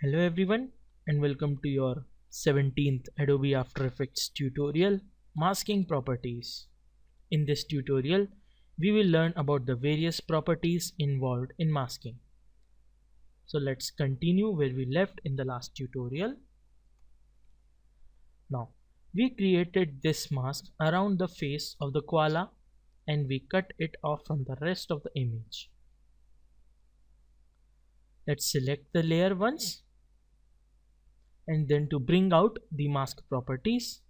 Hello everyone and welcome to your 17th Adobe After Effects tutorial, Masking Properties. In this tutorial, we will learn about the various properties involved in masking. So let's continue where we left in the last tutorial. Now, we created this mask around the face of the koala and we cut it off from the rest of the image. Let's select the layer once. And then to bring out the mask properties,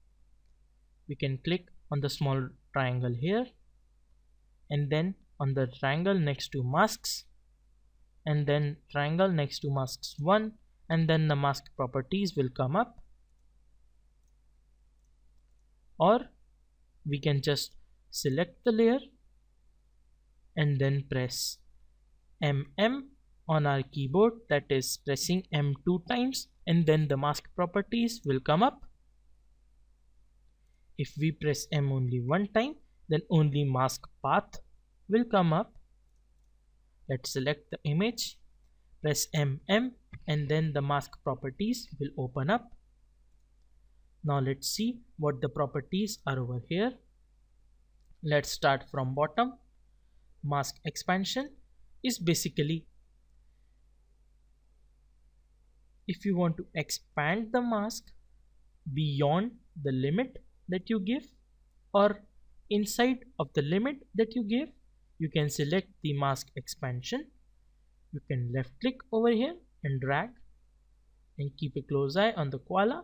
we can click on the small triangle here and then on the triangle next to masks and then triangle next to masks 1, and then the mask properties will come up, or we can just select the layer and then press MM on our keyboard, that is pressing M 2 times, and then the mask properties will come up. If we press M only one time, then only mask path will come up. Let's select the image, press MM, and then the mask properties will open up. Now let's see what the properties are over here. Let's start from bottom. Mask expansion is basically if you want to expand the mask beyond the limit that you give or inside of the limit that you give, you can select the mask expansion. You can left click over here and drag and keep a close eye on the koala.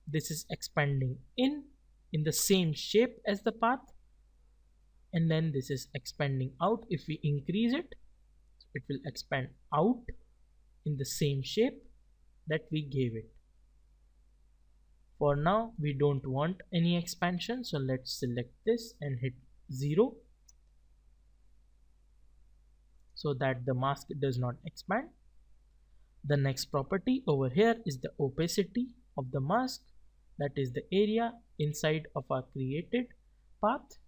This is expanding in the same shape as the path, and then this is expanding out. If we increase it, it will expand out in the same shape that we gave it. For now, we don't want any expansion, so let's select this and hit 0 so that the mask does not expand. The next property over here is the opacity of the mask, that is the area inside of our created path.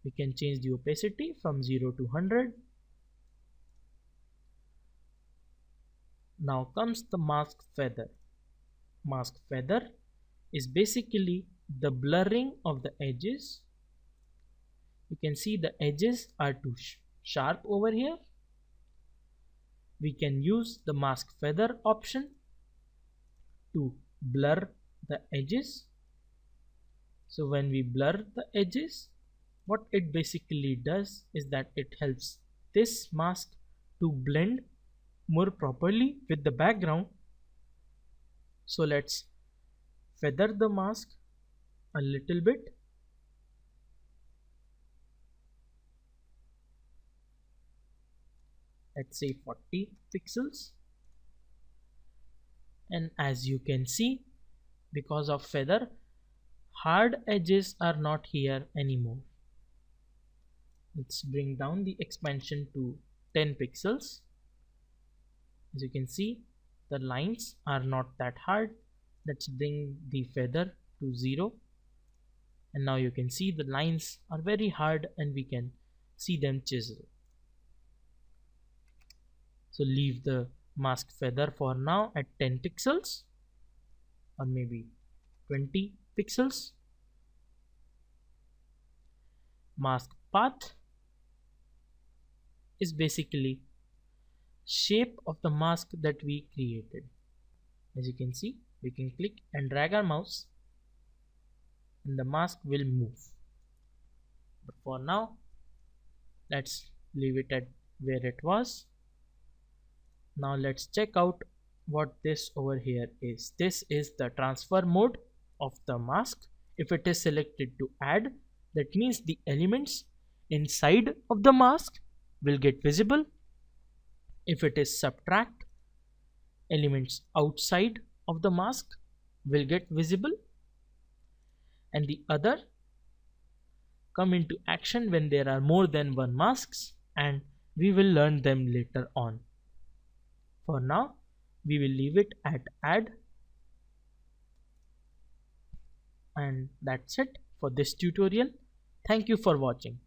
We can change the opacity from 0 to 100. Now comes the mask feather. Mask feather is basically the blurring of the edges. You can see the edges are too sharp over here. We can use the mask feather option to blur the edges. So when we blur the edges, what it basically does is that it helps this mask to blend more properly with the background. So let's feather the mask a little bit. Let's say 40 pixels. And as you can see, because of feather, hard edges are not here anymore. Let's bring down the expansion to 10 pixels. As you can see, the lines are not that hard. Let's bring the feather to 0, and now you can see the lines are very hard and we can see them chisel. So leave the mask feather for now at 10 pixels or maybe 20 pixels. Mask path is basically shape of the mask that we created. As you can see, we can click and drag our mouse and the mask will move. But for now, let's leave it at where it was. Now let's check out what this over here is. This is the transfer mode of the mask. If it is selected to add, that means the elements inside of the mask will get visible. If it is subtract, elements outside of the mask will get visible, and the other come into action when there are more than one masks, and we will learn them later on. For now, we will leave it at add, and that's it for this tutorial. Thank you for watching.